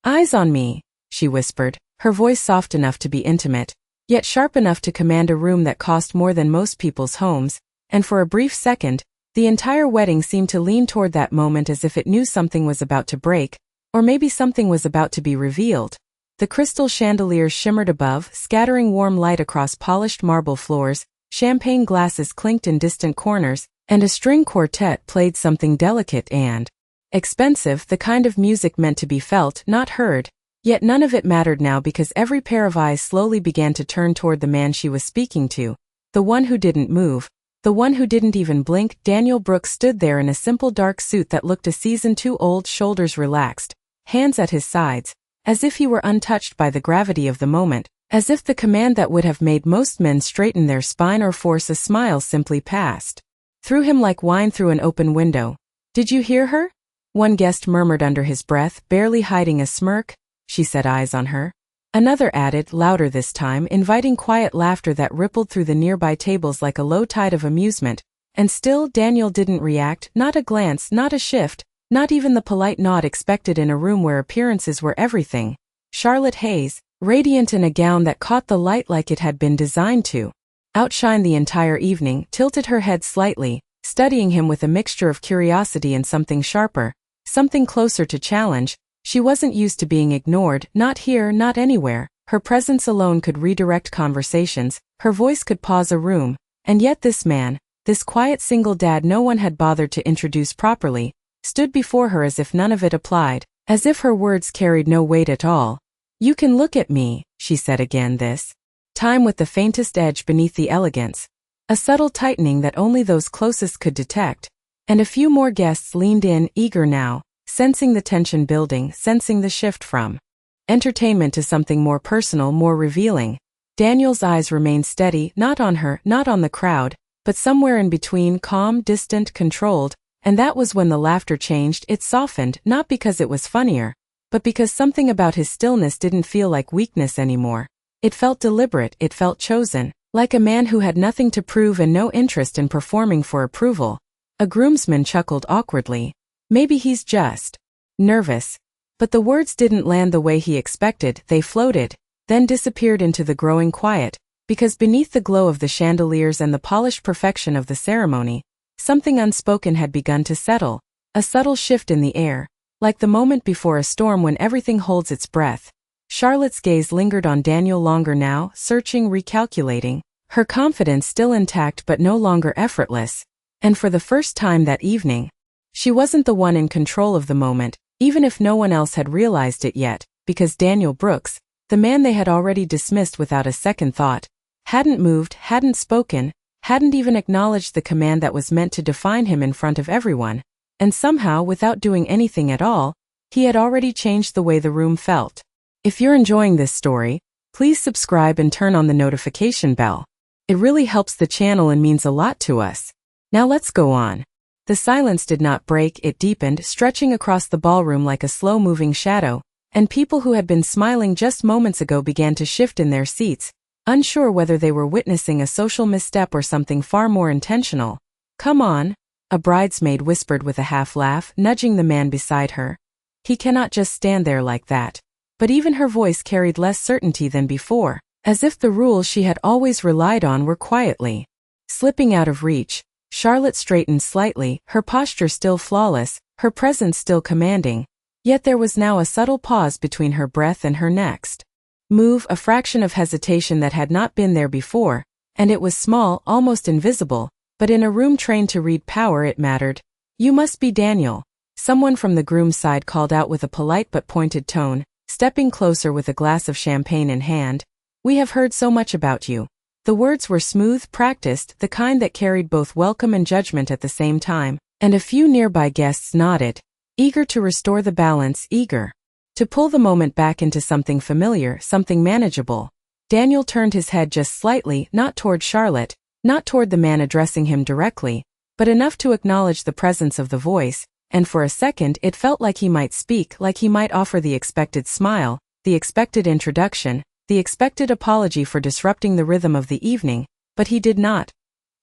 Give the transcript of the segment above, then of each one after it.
"Eyes on me," she whispered, her voice soft enough to be intimate, yet sharp enough to command a room that cost more than most people's homes, and for a brief second, the entire wedding seemed to lean toward that moment as if it knew something was about to break, or maybe something was about to be revealed. The crystal chandeliers shimmered above, scattering warm light across polished marble floors, champagne glasses clinked in distant corners, and a string quartet played something delicate and expensive, the kind of music meant to be felt, not heard. Yet none of it mattered now because every pair of eyes slowly began to turn toward the man she was speaking to, the one who didn't move, the one who didn't even blink. Daniel Brooks stood there in a simple dark suit that looked a season too old, shoulders relaxed, hands at his sides, as if he were untouched by the gravity of the moment, as if the command that would have made most men straighten their spine or force a smile simply passed through him like wine through an open window. "Did you hear her?" one guest murmured under his breath, barely hiding a smirk. She said, "Eyes on her." Another added, louder this time, inviting quiet laughter that rippled through the nearby tables like a low tide of amusement. And still Daniel didn't react, not a glance, not a shift, not even the polite nod expected in a room where appearances were everything. Charlotte Hayes, radiant in a gown that caught the light like it had been designed to outshine the entire evening, tilted her head slightly, studying him with a mixture of curiosity and something sharper, something closer to challenge. She wasn't used to being ignored, not here, not anywhere. Her presence alone could redirect conversations, her voice could pause a room, and yet this man, this quiet single dad no one had bothered to introduce properly, stood before her as if none of it applied, as if her words carried no weight at all. "You can look at me," she said again, this time with the faintest edge beneath the elegance, a subtle tightening that only those closest could detect, and a few more guests leaned in, eager now, sensing the tension building, sensing the shift from entertainment to something more personal, more revealing. Daniel's eyes remained steady, not on her, not on the crowd, but somewhere in between, calm, distant, controlled, and that was when the laughter changed. It softened, not because it was funnier, but because something about his stillness didn't feel like weakness anymore. It felt deliberate, it felt chosen, like a man who had nothing to prove and no interest in performing for approval. A groomsman chuckled awkwardly. "Maybe he's just nervous." But the words didn't land the way he expected. They floated, then disappeared into the growing quiet, because beneath the glow of the chandeliers and the polished perfection of the ceremony, something unspoken had begun to settle, a subtle shift in the air, like the moment before a storm when everything holds its breath. Charlotte's gaze lingered on Daniel longer now, searching, recalculating, her confidence still intact but no longer effortless. And for the first time that evening, she wasn't the one in control of the moment, even if no one else had realized it yet, because Daniel Brooks, the man they had already dismissed without a second thought, hadn't moved, hadn't spoken, hadn't even acknowledged the command that was meant to define him in front of everyone. And somehow, without doing anything at all, he had already changed the way the room felt. If you're enjoying this story, please subscribe and turn on the notification bell. It really helps the channel and means a lot to us. Now let's go on. The silence did not break, it deepened, stretching across the ballroom like a slow-moving shadow, and people who had been smiling just moments ago began to shift in their seats, unsure whether they were witnessing a social misstep or something far more intentional. "Come on," a bridesmaid whispered with a half-laugh, nudging the man beside her. "He cannot just stand there like that." But even her voice carried less certainty than before, as if the rules she had always relied on were quietly slipping out of reach. Charlotte straightened slightly, her posture still flawless, her presence still commanding, yet there was now a subtle pause between her breath and her next move, a fraction of hesitation that had not been there before, and it was small, almost invisible, but in a room trained to read power it mattered. "You must be Daniel," someone from the groom's side called out with a polite but pointed tone, stepping closer with a glass of champagne in hand. "We have heard so much about you." The words were smooth, practiced, the kind that carried both welcome and judgment at the same time, and a few nearby guests nodded, eager to restore the balance, eager to pull the moment back into something familiar, something manageable. Daniel turned his head just slightly, not toward Charlotte, not toward the man addressing him directly, but enough to acknowledge the presence of the voice, and for a second it felt like he might speak, like he might offer the expected smile, the expected introduction, the expected apology for disrupting the rhythm of the evening, but he did not.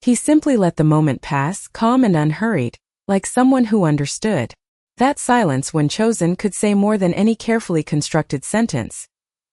He simply let the moment pass, calm and unhurried, like someone who understood. That silence, when chosen, could say more than any carefully constructed sentence.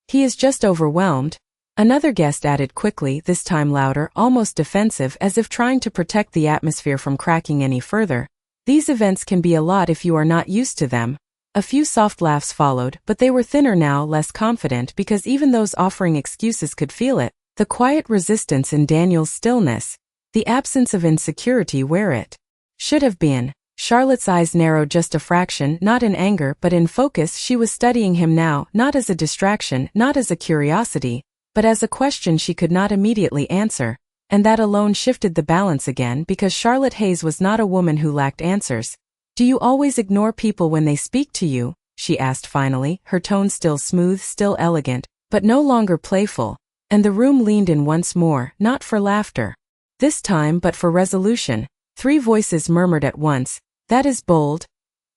He is just overwhelmed. Another guest added quickly, this time louder, almost defensive, as if trying to protect the atmosphere from cracking any further. These events can be a lot if you are not used to them. A few soft laughs followed, but they were thinner now, less confident, because even those offering excuses could feel it. The quiet resistance in Daniel's stillness. The absence of insecurity where it should have been. Charlotte's eyes narrowed just a fraction, not in anger but in focus. She was studying him now, not as a distraction, not as a curiosity, but as a question she could not immediately answer. And that alone shifted the balance again, because Charlotte Hayes was not a woman who lacked answers. "Do you always ignore people when they speak to you?" she asked finally, her tone still smooth, still elegant, but no longer playful. And the room leaned in once more, not for laughter this time but for resolution. 3 voices murmured at once, "That is bold.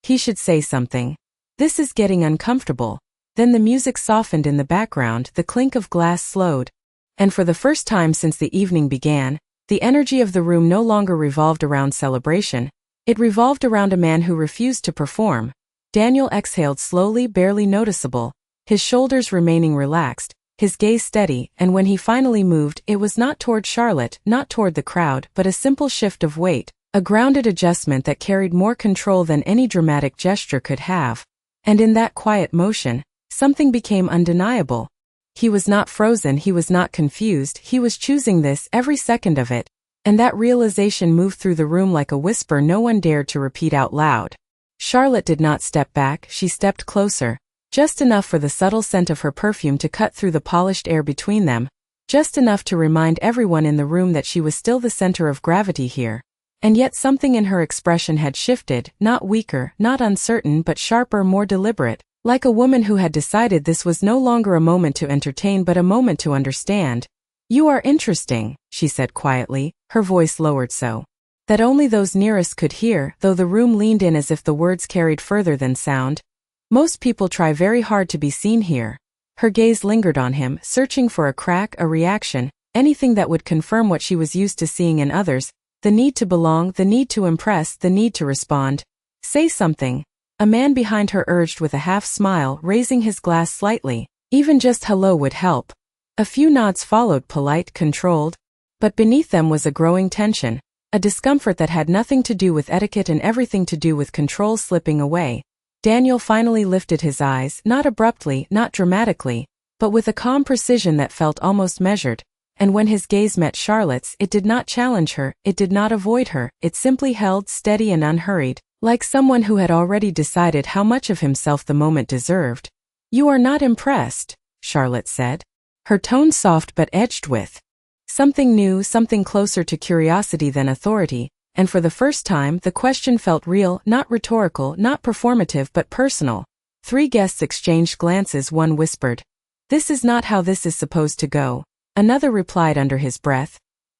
He should say something. This is getting uncomfortable." Then the music softened in the background, the clink of glass slowed. And for the first time since the evening began, the energy of the room no longer revolved around celebration. It revolved around a man who refused to perform. Daniel exhaled slowly, barely noticeable, his shoulders remaining relaxed, his gaze steady, and when he finally moved, it was not toward Charlotte, not toward the crowd, but a simple shift of weight, a grounded adjustment that carried more control than any dramatic gesture could have. And in that quiet motion, something became undeniable. He was not frozen, he was not confused, he was choosing this, every second of it. And that realization moved through the room like a whisper no one dared to repeat out loud. Charlotte did not step back, she stepped closer. Just enough for the subtle scent of her perfume to cut through the polished air between them. Just enough to remind everyone in the room that she was still the center of gravity here. And yet something in her expression had shifted, not weaker, not uncertain, but sharper, more deliberate. Like a woman who had decided this was no longer a moment to entertain but a moment to understand. "You are interesting," she said quietly, her voice lowered so that only those nearest could hear, though the room leaned in as if the words carried further than sound. "Most people try very hard to be seen here." Her gaze lingered on him, searching for a crack, a reaction, anything that would confirm what she was used to seeing in others, the need to belong, the need to impress, the need to respond. "Say something." A man behind her urged with a half-smile, raising his glass slightly. Even just hello would help. A few nods followed, polite, controlled. But beneath them was a growing tension, a discomfort that had nothing to do with etiquette and everything to do with control slipping away. Daniel finally lifted his eyes, not abruptly, not dramatically, but with a calm precision that felt almost measured. And when his gaze met Charlotte's, it did not challenge her, it did not avoid her, it simply held, steady and unhurried. Like someone who had already decided how much of himself the moment deserved. "You are not impressed," Charlotte said. Her tone soft but edged with something new, something closer to curiosity than authority, and for the first time the question felt real, not rhetorical, not performative but personal. 3 guests exchanged glances, one whispered, "This is not how this is supposed to go." Another replied under his breath,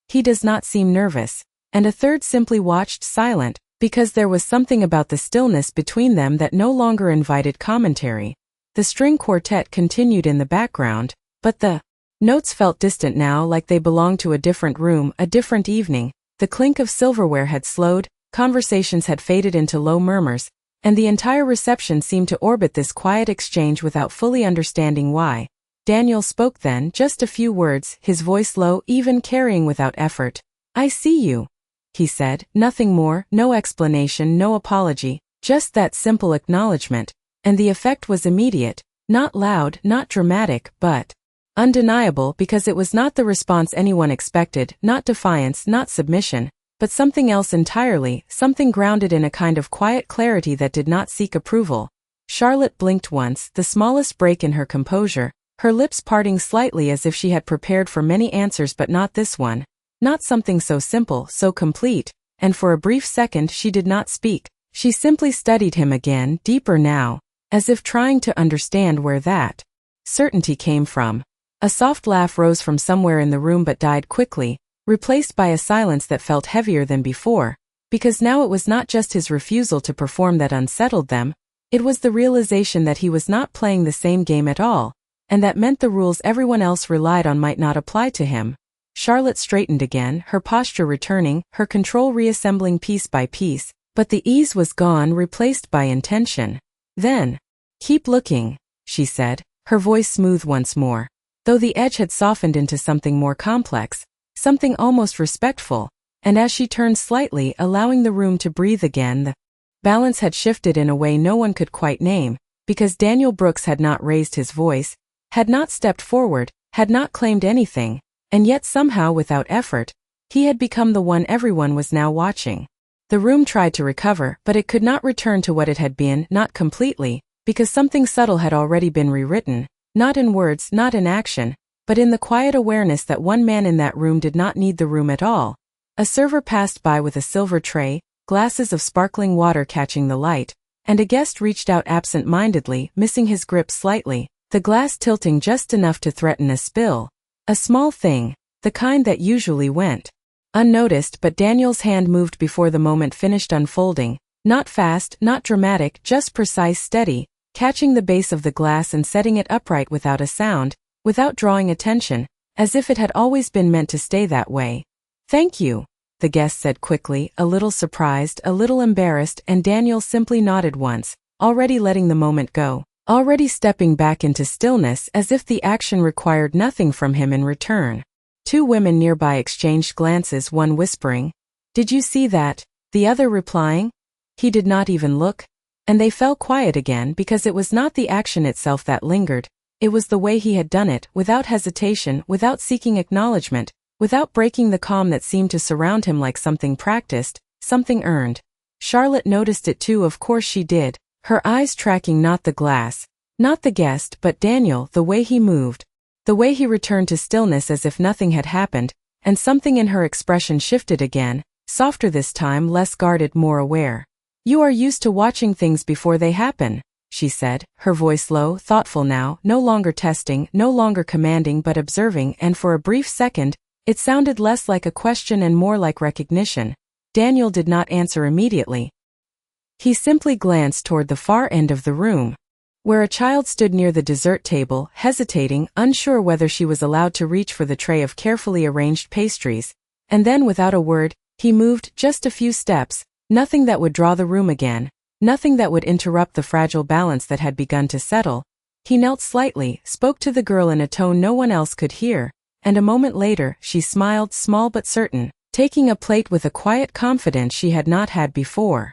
"He does not seem nervous," and a third simply watched, silent, because there was something about the stillness between them that no longer invited commentary. The string quartet continued in the background, but the notes felt distant now, like they belonged to a different room, a different evening. The clink of silverware had slowed, conversations had faded into low murmurs, and the entire reception seemed to orbit this quiet exchange without fully understanding why. Daniel spoke then, just a few words, his voice low, even, carrying without effort. "I see you," he said, nothing more, no explanation, no apology, just that simple acknowledgement. And the effect was immediate, not loud, not dramatic, but undeniable, because it was not the response anyone expected, not defiance, not submission, but something else entirely, something grounded in a kind of quiet clarity that did not seek approval. Charlotte blinked once, the smallest break in her composure, her lips parting slightly as if she had prepared for many answers but not this one. Not something so simple, so complete, and for a brief second she did not speak. She simply studied him again, deeper now, as if trying to understand where that certainty came from. A soft laugh rose from somewhere in the room but died quickly, replaced by a silence that felt heavier than before, because now it was not just his refusal to perform that unsettled them, it was the realization that he was not playing the same game at all, and that meant the rules everyone else relied on might not apply to him. Charlotte straightened again, her posture returning, her control reassembling piece by piece, But the ease was gone, replaced by intention. Then, "Keep looking," she said, her voice smooth once more, though the edge had softened into something more complex, something almost respectful, and as she turned slightly, allowing the room to breathe again, the balance had shifted in a way no one could quite name, because Daniel Brooks had not raised his voice, had not stepped forward, had not claimed anything, and yet somehow without effort, he had become the one everyone was now watching. The room tried to recover, but it could not return to what it had been, not completely, because something subtle had already been rewritten, not in words, not in action, but in the quiet awareness that one man in that room did not need the room at all. A server passed by with a silver tray, glasses of sparkling water catching the light, and a guest reached out absent-mindedly, missing his grip slightly, the glass tilting just enough to threaten a spill. A small thing, the kind that usually went unnoticed, but Daniel's hand moved before the moment finished unfolding, not fast, not dramatic, just precise, steady, catching the base of the glass and setting it upright without a sound, without drawing attention, as if it had always been meant to stay that way. "Thank you," the guest said quickly, a little surprised, a little embarrassed, and Daniel simply nodded once, already letting the moment go, already stepping back into stillness as if the action required nothing from him in return. Two women nearby exchanged glances, one whispering, "Did you see that?" the other replying, "He did not even look." And they fell quiet again because it was not the action itself that lingered, it was the way he had done it, without hesitation, without seeking acknowledgement, without breaking the calm that seemed to surround him like something practiced, something earned. Charlotte noticed it too, of course she did, her eyes tracking not the glass, not the guest, but Daniel, the way he moved, the way he returned to stillness as if nothing had happened, and something in her expression shifted again, softer this time, less guarded, more aware. "You are used to watching things before they happen," she said, her voice low, thoughtful now, no longer testing, no longer commanding but observing, and for a brief second, it sounded less like a question and more like recognition. Daniel did not answer immediately. He simply glanced toward the far end of the room, where a child stood near the dessert table, hesitating, unsure whether she was allowed to reach for the tray of carefully arranged pastries, and then without a word, he moved just a few steps, nothing that would draw the room again, nothing that would interrupt the fragile balance that had begun to settle. He knelt slightly, spoke to the girl in a tone no one else could hear, and a moment later, she smiled, small but certain, taking a plate with a quiet confidence she had not had before.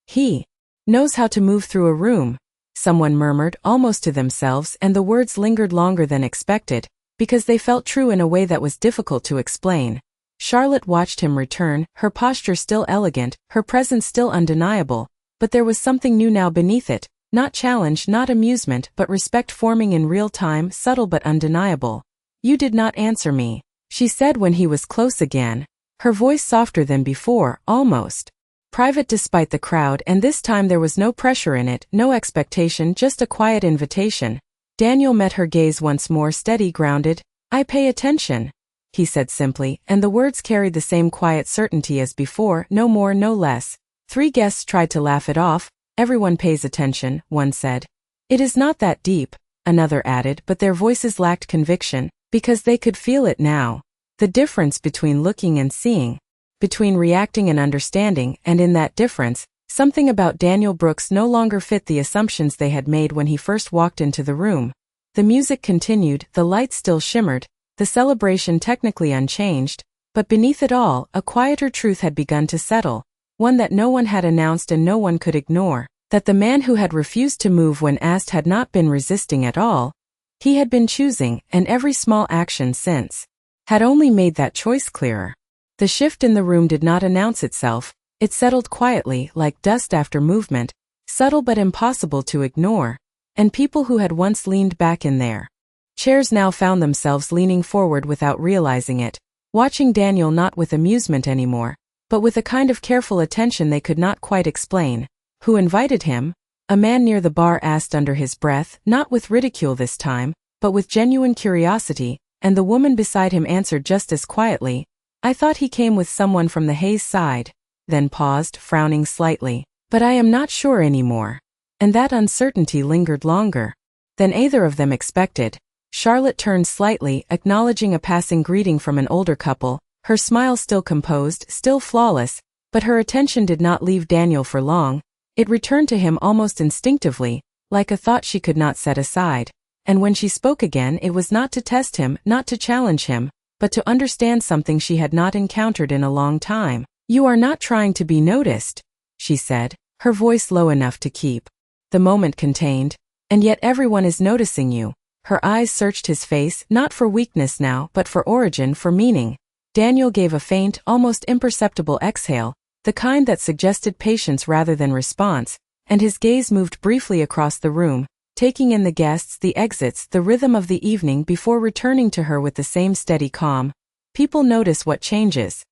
"He knows how to move through a room," someone murmured, almost to themselves, and the words lingered longer than expected, because they felt true in a way that was difficult to explain. Charlotte watched him return, her posture still elegant, her presence still undeniable, but there was something new now beneath it, not challenge, not amusement, but respect forming in real time, subtle but undeniable. "You did not answer me," she said when he was close again, her voice softer than before, almost private despite the crowd, and this time there was no pressure in it, no expectation, just a quiet invitation. Daniel met her gaze once more, steady, grounded. "I pay attention," he said simply, and the words carried the same quiet certainty as before, no more, no less. Three guests tried to laugh it off. "Everyone pays attention," one said. "It is not that deep," another added, but their voices lacked conviction, because they could feel it now. The difference between looking and seeing, between reacting and understanding, and in that difference, something about Daniel Brooks no longer fit the assumptions they had made when he first walked into the room. The music continued, the lights still shimmered, the celebration technically unchanged, but beneath it all, a quieter truth had begun to settle, one that no one had announced and no one could ignore, that the man who had refused to move when asked had not been resisting at all. He had been choosing, and every small action since had only made that choice clearer. The shift in the room did not announce itself, it settled quietly, like dust after movement, subtle but impossible to ignore, and people who had once leaned back in their chairs now found themselves leaning forward without realizing it, watching Daniel not with amusement anymore, but with a kind of careful attention they could not quite explain. "Who invited him?" a man near the bar asked under his breath, not with ridicule this time, but with genuine curiosity, and the woman beside him answered just as quietly, "I thought he came with someone from the Hayes side," then paused, frowning slightly. "But I am not sure anymore." And that uncertainty lingered longer than either of them expected. Charlotte turned slightly, acknowledging a passing greeting from an older couple, her smile still composed, still flawless, But her attention did not leave Daniel for long. It returned to him almost instinctively, like a thought she could not set aside. And when she spoke again, it was not to test him, not to challenge him, but to understand something she had not encountered in a long time. "You are not trying to be noticed," she said, her voice low enough to keep the moment contained. "And yet everyone is noticing you." Her eyes searched his face, not for weakness now, but for origin, for meaning. Daniel gave a faint, almost imperceptible exhale, the kind that suggested patience rather than response, and his gaze moved briefly across the room, taking in the guests, the exits, the rhythm of the evening before returning to her with the same steady calm. "People notice what changes,"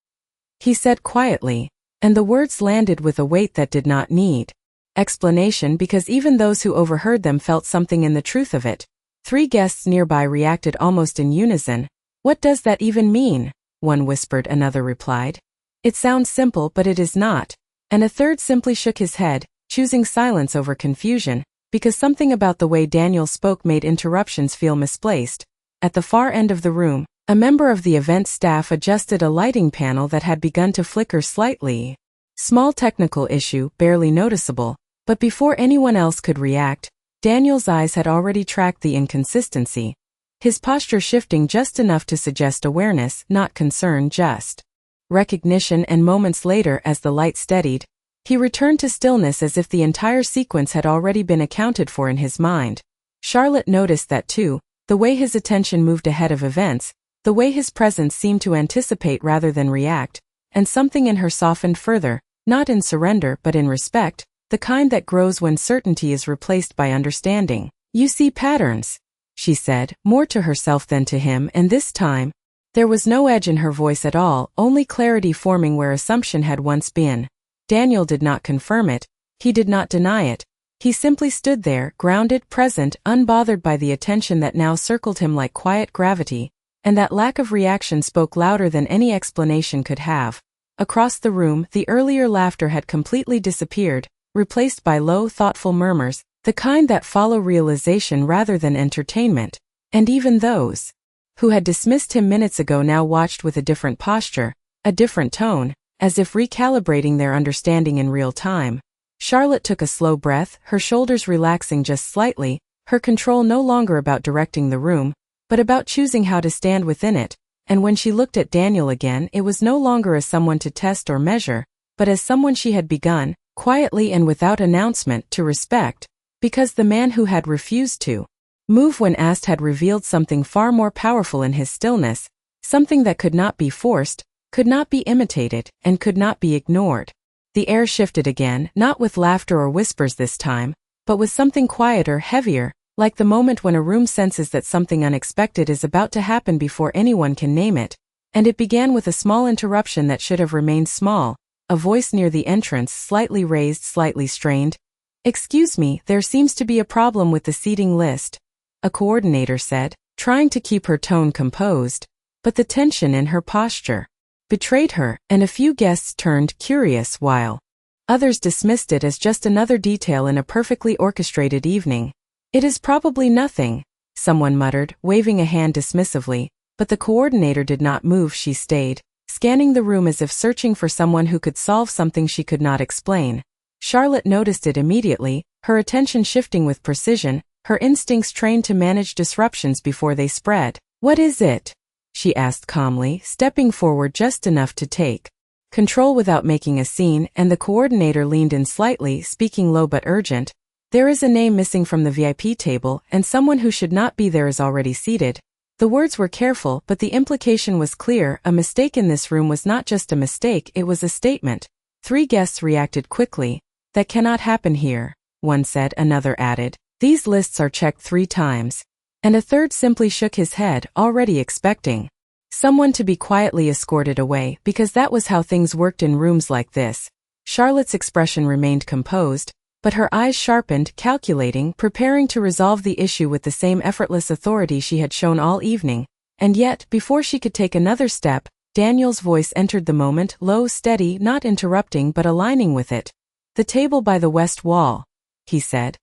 he said quietly, and the words landed with a weight that did not need explanation because even those who overheard them felt something in the truth of it. 3 guests nearby reacted almost in unison. "What does that even mean?" one whispered, another replied. "It sounds simple, but it is not." And a third simply shook his head, choosing silence over confusion, because something about the way Daniel spoke made interruptions feel misplaced. At the far end of the room, a member of the event staff adjusted a lighting panel that had begun to flicker slightly. Small technical issue, barely noticeable, but before anyone else could react, Daniel's eyes had already tracked the inconsistency, his posture shifting just enough to suggest awareness, not concern, just recognition, and moments later, as the light steadied, he returned to stillness as if the entire sequence had already been accounted for in his mind. Charlotte noticed that too, the way his attention moved ahead of events, the way his presence seemed to anticipate rather than react, and something in her softened further, not in surrender but in respect, the kind that grows when certainty is replaced by understanding. "You see patterns," she said, more to herself than to him, and this time, there was no edge in her voice at all, only clarity forming where assumption had once been. Daniel did not confirm it, he did not deny it. He simply stood there, grounded, present, unbothered by the attention that now circled him like quiet gravity, and that lack of reaction spoke louder than any explanation could have. Across the room, the earlier laughter had completely disappeared, replaced by low, thoughtful murmurs, the kind that follow realization rather than entertainment. And even those who had dismissed him minutes ago now watched with a different posture, a different tone, as if recalibrating their understanding in real time. Charlotte took a slow breath, her shoulders relaxing just slightly, her control no longer about directing the room, but about choosing how to stand within it, and when she looked at Daniel again, it was no longer as someone to test or measure, but as someone she had begun, quietly and without announcement, to respect, because the man who had refused to move when asked had revealed something far more powerful in his stillness, something that could not be forced, could not be imitated, and could not be ignored. The air shifted again, not with laughter or whispers this time, but with something quieter, heavier, like the moment when a room senses that something unexpected is about to happen before anyone can name it. And it began with a small interruption that should have remained small, a voice near the entrance, slightly raised, slightly strained. "Excuse me, there seems to be a problem with the seating list," a coordinator said, trying to keep her tone composed, but the tension in her posture betrayed her, and a few guests turned curious while others dismissed it as just another detail in a perfectly orchestrated evening. "It is probably nothing," someone muttered, waving a hand dismissively, but the coordinator did not move. She stayed, scanning the room as if searching for someone who could solve something she could not explain. Charlotte noticed it immediately, her attention shifting with precision, her instincts trained to manage disruptions before they spread. "What is it?" she asked calmly, stepping forward just enough to take control without making a scene, and the coordinator leaned in slightly, speaking low but urgent. "There is a name missing from the VIP table, and someone who should not be there is already seated." The words were careful, but the implication was clear. A mistake in this room was not just a mistake, it was a statement. 3 guests reacted quickly. "That cannot happen here," one said, another added. "These lists are checked 3 times. And a third simply shook his head, already expecting someone to be quietly escorted away, because that was how things worked in rooms like this. Charlotte's expression remained composed, but her eyes sharpened, calculating, preparing to resolve the issue with the same effortless authority she had shown all evening. And yet, before she could take another step, Daniel's voice entered the moment, low, steady, not interrupting but aligning with it. "The table by the west wall," he said,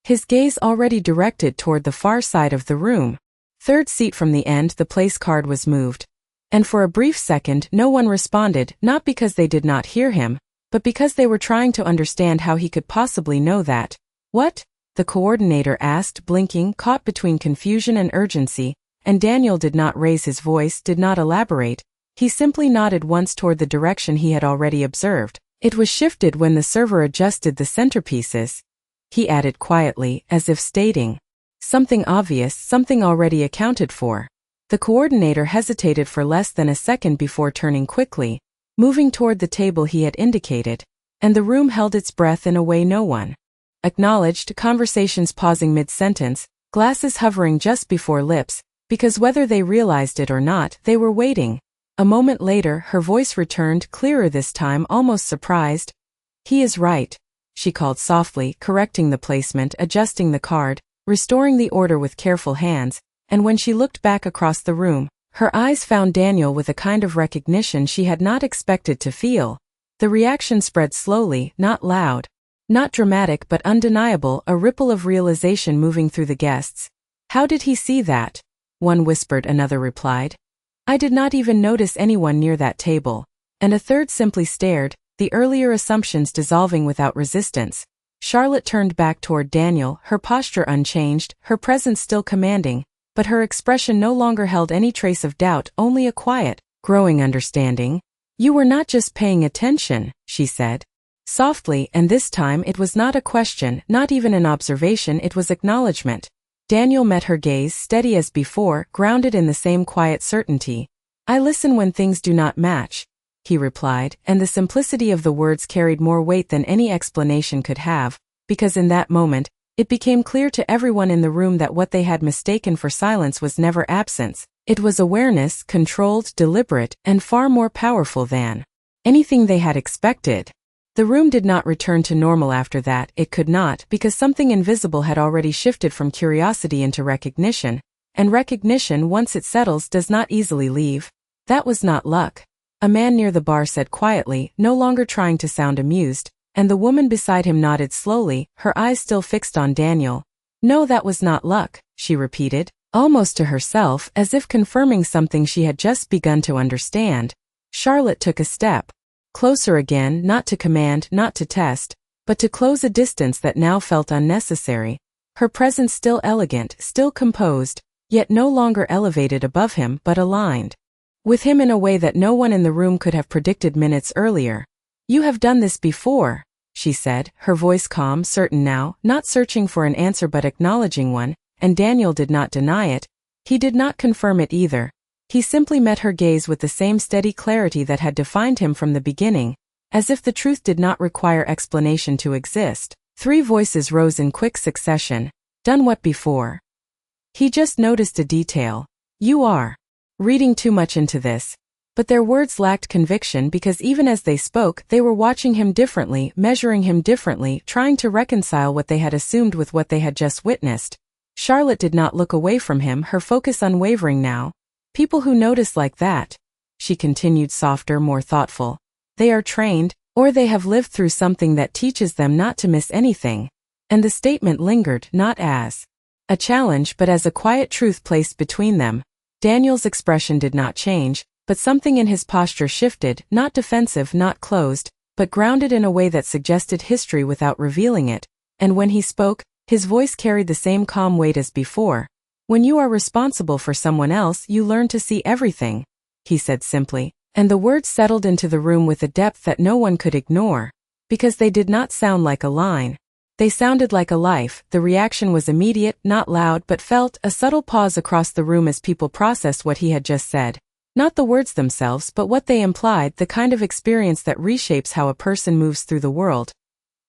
his gaze already directed toward the far side of the room. "Third seat from the end." The place card was moved. And for a brief second no one responded, not because they did not hear him, but because they were trying to understand how he could possibly know that. What? The coordinator asked, blinking, caught between confusion and urgency, and Daniel did not raise his voice, did not elaborate. He simply nodded once toward the direction he had already observed. It was shifted when the server adjusted the centerpieces. He added quietly, as if stating something obvious, something already accounted for. The coordinator hesitated for less than a second before turning quickly, moving toward the table he had indicated, and the room held its breath in a way no one acknowledged, conversations pausing mid-sentence, glasses hovering just before lips, because whether they realized it or not, they were waiting. A moment later, her voice returned, clearer this time, almost surprised. "He is right," she called softly, correcting the placement, adjusting the card, restoring the order with careful hands, and when she looked back across the room, her eyes found Daniel with a kind of recognition she had not expected to feel. The reaction spread slowly, not loud, not dramatic but undeniable, a ripple of realization moving through the guests. "How did he see that?" One whispered, another replied. "I did not even notice anyone near that table." And a third simply stared, the earlier assumptions dissolving without resistance. Charlotte turned back toward Daniel, her posture unchanged, her presence still commanding, but her expression no longer held any trace of doubt, only a quiet, growing understanding. "You were not just paying attention," she said softly, and this time it was not a question, not even an observation, it was acknowledgement. Daniel met her gaze, steady as before, grounded in the same quiet certainty. "I listen when things do not match," he replied, and the simplicity of the words carried more weight than any explanation could have, because in that moment, it became clear to everyone in the room that what they had mistaken for silence was never absence. It was awareness, controlled, deliberate, and far more powerful than anything they had expected. The room did not return to normal after that, it could not, because something invisible had already shifted from curiosity into recognition, and recognition, once it settles, does not easily leave. "That was not luck," a man near the bar said quietly, no longer trying to sound amused, and the woman beside him nodded slowly, her eyes still fixed on Daniel. "No, that was not luck," she repeated, almost to herself, as if confirming something she had just begun to understand. Charlotte took a step closer again, not to command, not to test, but to close a distance that now felt unnecessary. Her presence still elegant, still composed, yet no longer elevated above him but aligned with him in a way that no one in the room could have predicted minutes earlier. "You have done this before," she said, her voice calm, certain now, not searching for an answer but acknowledging one, and Daniel did not deny it. He did not confirm it either. He simply met her gaze with the same steady clarity that had defined him from the beginning, as if the truth did not require explanation to exist. Three voices rose in quick succession. "Done what before?" He just noticed a detail. "You are reading too much into this." But their words lacked conviction because even as they spoke, they were watching him differently, measuring him differently, trying to reconcile what they had assumed with what they had just witnessed. Charlotte did not look away from him, her focus unwavering now. "People who notice like that," she continued softer, more thoughtful, "they are trained, or they have lived through something that teaches them not to miss anything." And the statement lingered, not as a challenge but as a quiet truth placed between them. Daniel's expression did not change, but something in his posture shifted, not defensive, not closed, but grounded in a way that suggested history without revealing it, and when he spoke, his voice carried the same calm weight as before. "When you are responsible for someone else, you learn to see everything," he said simply, and the words settled into the room with a depth that no one could ignore, because they did not sound like a line. They sounded like a life. The reaction was immediate, not loud but felt, a subtle pause across the room as people processed what he had just said. Not the words themselves but what they implied, the kind of experience that reshapes how a person moves through the world.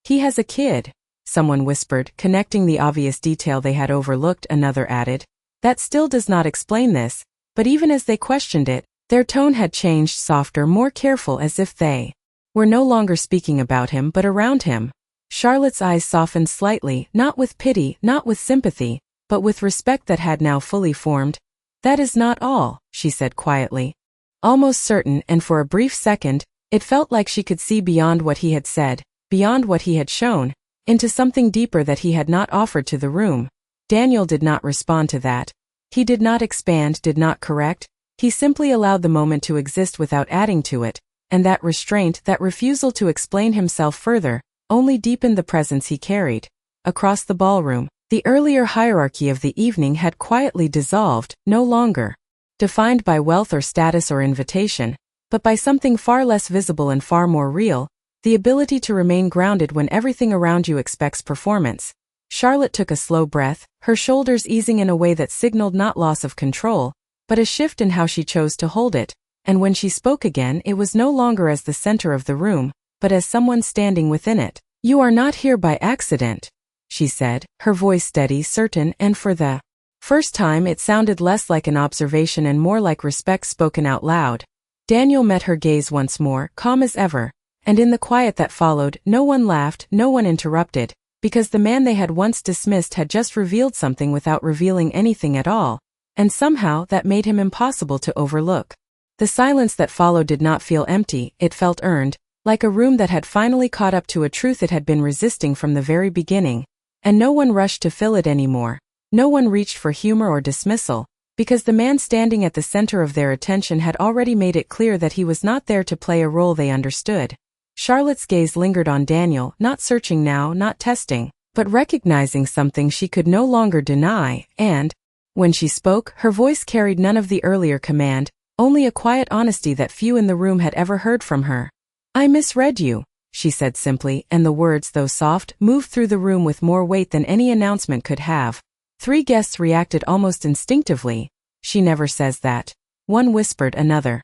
"He has a kid," someone whispered, connecting the obvious detail they had overlooked. Another added, "That still does not explain this," but even as they questioned it, their tone had changed, softer, more careful, as if they were no longer speaking about him but around him. Charlotte's eyes softened slightly, not with pity, not with sympathy, but with respect that had now fully formed. "That is not all," she said quietly, almost certain, and for a brief second, it felt like she could see beyond what he had said, beyond what he had shown, into something deeper that he had not offered to the room. Daniel did not respond to that. He did not expand, did not correct. He simply allowed the moment to exist without adding to it, and that restraint, that refusal to explain himself further, only deepened the presence he carried. Across the ballroom, the earlier hierarchy of the evening had quietly dissolved, no longer defined by wealth or status or invitation, but by something far less visible and far more real, the ability to remain grounded when everything around you expects performance. Charlotte took a slow breath, her shoulders easing in a way that signaled not loss of control, but a shift in how she chose to hold it, and when she spoke again it was no longer as the center of the room, but as someone standing within it. "You are not here by accident," she said, her voice steady, certain, and for the first time it sounded less like an observation and more like respect spoken out loud. Daniel met her gaze once more, calm as ever, and in the quiet that followed, no one laughed, no one interrupted, because the man they had once dismissed had just revealed something without revealing anything at all, and somehow that made him impossible to overlook. The silence that followed did not feel empty, it felt earned, like a room that had finally caught up to a truth it had been resisting from the very beginning, and no one rushed to fill it anymore. No one reached for humor or dismissal, because the man standing at the center of their attention had already made it clear that he was not there to play a role they understood. Charlotte's gaze lingered on Daniel, not searching now, not testing, but recognizing something she could no longer deny, and, when she spoke, her voice carried none of the earlier command, only a quiet honesty that few in the room had ever heard from her. "I misread you," she said simply, and the words, though soft, moved through the room with more weight than any announcement could have. 3 guests reacted almost instinctively. "She never says that." One whispered, another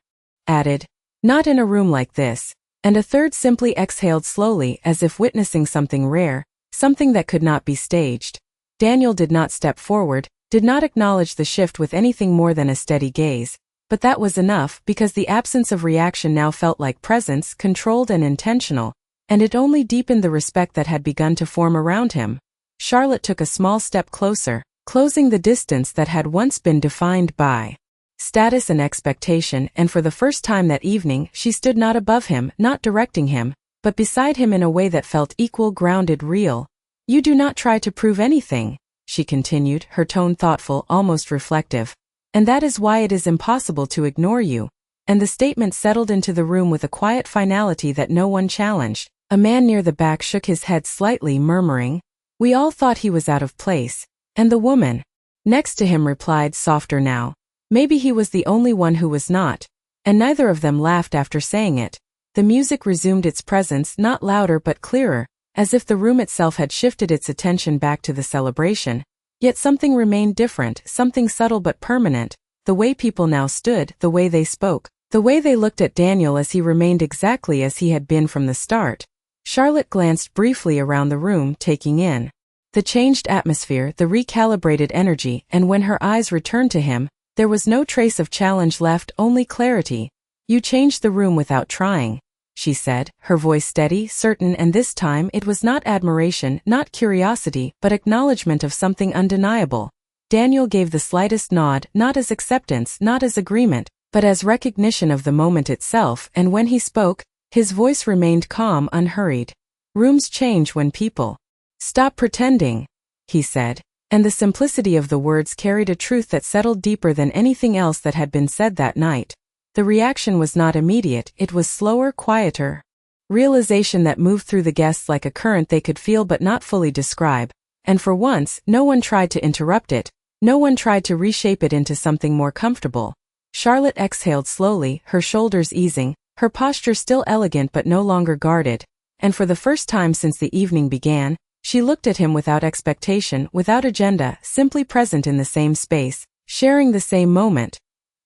added, "Not in a room like this," and a third simply exhaled slowly as if witnessing something rare, something that could not be staged. Daniel did not step forward, did not acknowledge the shift with anything more than a steady gaze, but that was enough because the absence of reaction now felt like presence, controlled and intentional, and it only deepened the respect that had begun to form around him. Charlotte took a small step closer, closing the distance that had once been defined by status and expectation, and for the first time that evening she stood not above him, not directing him, but beside him in a way that felt equal, grounded, real. "You do not try to prove anything," she continued, her tone thoughtful, almost reflective. "And that is why it is impossible to ignore you." And the statement settled into the room with a quiet finality that no one challenged. A man near the back shook his head slightly, murmuring, "We all thought he was out of place." And the woman next to him replied, softer now, "Maybe he was the only one who was not." And neither of them laughed after saying it. The music resumed its presence, not louder but clearer, as if the room itself had shifted its attention back to the celebration. Yet something remained different, something subtle but permanent, the way people now stood, the way they spoke, the way they looked at Daniel as he remained exactly as he had been from the start. Charlotte glanced briefly around the room, taking in the changed atmosphere, the recalibrated energy, and when her eyes returned to him, there was no trace of challenge left, only clarity. "You changed the room without trying," she said, her voice steady, certain, and this time it was not admiration, not curiosity, but acknowledgement of something undeniable. Daniel gave the slightest nod, not as acceptance, not as agreement, but as recognition of the moment itself, and when he spoke, his voice remained calm, unhurried. "Rooms change when people stop pretending," he said, and the simplicity of the words carried a truth that settled deeper than anything else that had been said that night. The reaction was not immediate, it was slower, quieter. Realization that moved through the guests like a current they could feel but not fully describe, and for once, no one tried to interrupt it, no one tried to reshape it into something more comfortable. Charlotte exhaled slowly, her shoulders easing, her posture still elegant but no longer guarded, and for the first time since the evening began, she looked at him without expectation, without agenda, simply present in the same space, sharing the same moment.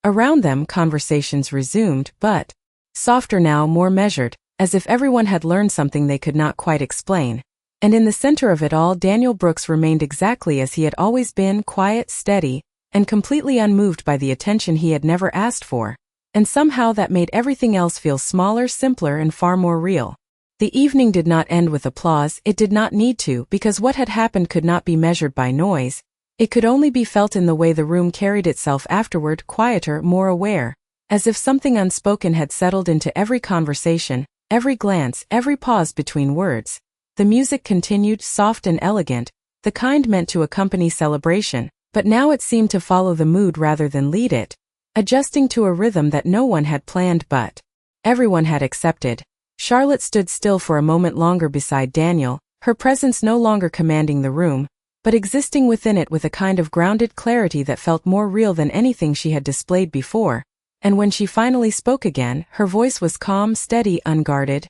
Around them, conversations resumed, but softer now, more measured, as if everyone had learned something they could not quite explain. And in the center of it all, Daniel Brooks remained exactly as he had always been, quiet, steady, and completely unmoved by the attention he had never asked for. And somehow that made everything else feel smaller, simpler, and far more real. The evening did not end with applause, it did not need to, because what had happened could not be measured by noise. It could only be felt in the way the room carried itself afterward, quieter, more aware, as if something unspoken had settled into every conversation, every glance, every pause between words. The music continued, soft and elegant, the kind meant to accompany celebration, but now it seemed to follow the mood rather than lead it. adjusting to a rhythm that no one had planned but everyone had accepted. Charlotte stood still for a moment longer beside Daniel, her presence no longer commanding the room, but existing within it with a kind of grounded clarity that felt more real than anything she had displayed before. And when she finally spoke again, her voice was calm, steady, unguarded.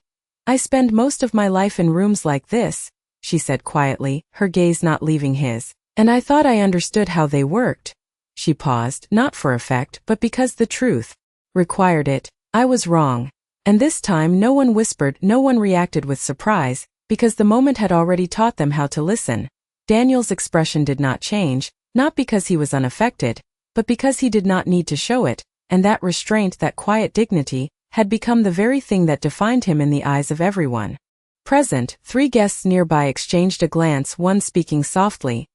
"I spend most of my life in rooms like this," she said quietly, her gaze not leaving his. "And I thought I understood how they worked." She paused, not for effect, but because the truth required it. "I was wrong." And this time no one whispered, no one reacted with surprise, because the moment had already taught them how to listen. Daniel's expression did not change, not because he was unaffected, but because he did not need to show it, and that restraint, that quiet dignity, had become the very thing that defined him in the eyes of everyone present. 3 guests nearby exchanged a glance, one speaking softly.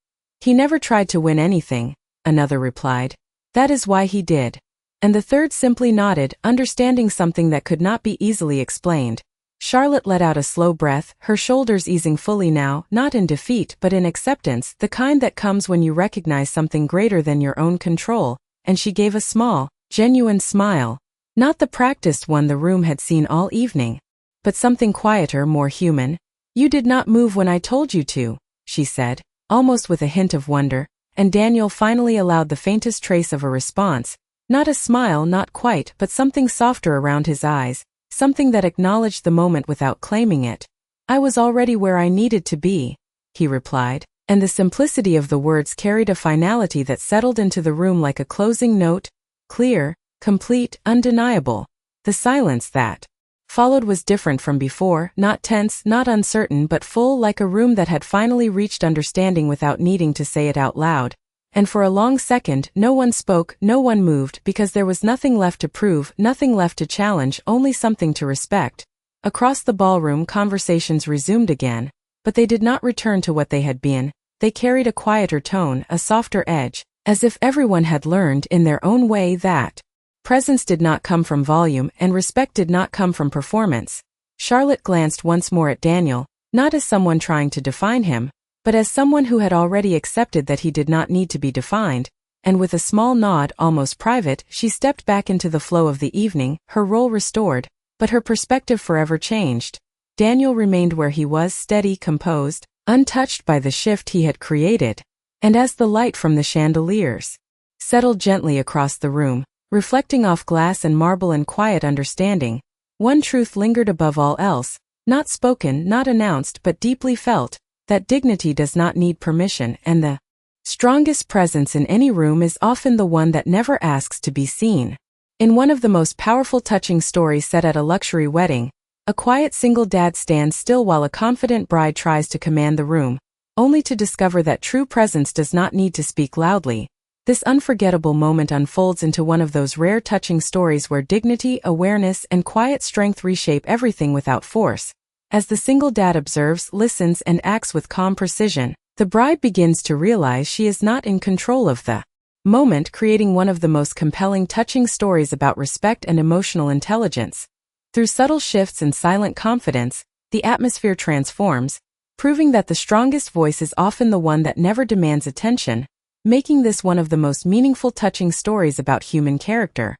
"He never tried to win anything," another replied. "That is why he did." And the third simply nodded, understanding something that could not be easily explained. Charlotte let out a slow breath, her shoulders easing fully now, not in defeat but in acceptance, the kind that comes when you recognize something greater than your own control, and she gave a small, genuine smile. Not the practiced one the room had seen all evening, but something quieter, more human. "You did not move when I told you to," she said, almost with a hint of wonder, and Daniel finally allowed the faintest trace of a response. Not a smile, not quite, but something softer around his eyes, something that acknowledged the moment without claiming it. "I was already where I needed to be," he replied, and the simplicity of the words carried a finality that settled into the room like a closing note, clear, complete, undeniable. The silence that followed was different from before, not tense, not uncertain, but full, like a room that had finally reached understanding without needing to say it out loud. And for a long second, no one spoke, no one moved, because there was nothing left to prove, nothing left to challenge, only something to respect. Across the ballroom, conversations resumed again, but they did not return to what they had been. They carried a quieter tone, a softer edge, as if everyone had learned in their own way that presence did not come from volume, and respect did not come from performance. Charlotte glanced once more at Daniel, not as someone trying to define him, but as someone who had already accepted that he did not need to be defined, and with a small nod, almost private, she stepped back into the flow of the evening, her role restored, but her perspective forever changed. Daniel remained where he was, steady, composed, untouched by the shift he had created, and as the light from the chandeliers settled gently across the room, reflecting off glass and marble in quiet understanding, one truth lingered above all else, not spoken, not announced, but deeply felt, that dignity does not need permission, and the strongest presence in any room is often the one that never asks to be seen. In one of the most powerful, touching stories set at a luxury wedding, a quiet single dad stands still while a confident bride tries to command the room, only to discover that true presence does not need to speak loudly. This unforgettable moment unfolds into one of those rare, touching stories where dignity, awareness, and quiet strength reshape everything without force. As the single dad observes, listens, and acts with calm precision, the bride begins to realize she is not in control of the moment, creating one of the most compelling, touching stories about respect and emotional intelligence. Through subtle shifts and silent confidence, the atmosphere transforms, proving that the strongest voice is often the one that never demands attention, making this one of the most meaningful, touching stories about human character.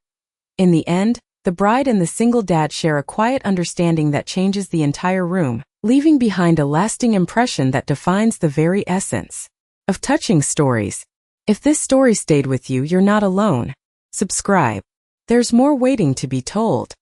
In the end, the bride and the single dad share a quiet understanding that changes the entire room, leaving behind a lasting impression that defines the very essence of touching stories. If this story stayed with you, you're not alone. Subscribe. There's more waiting to be told.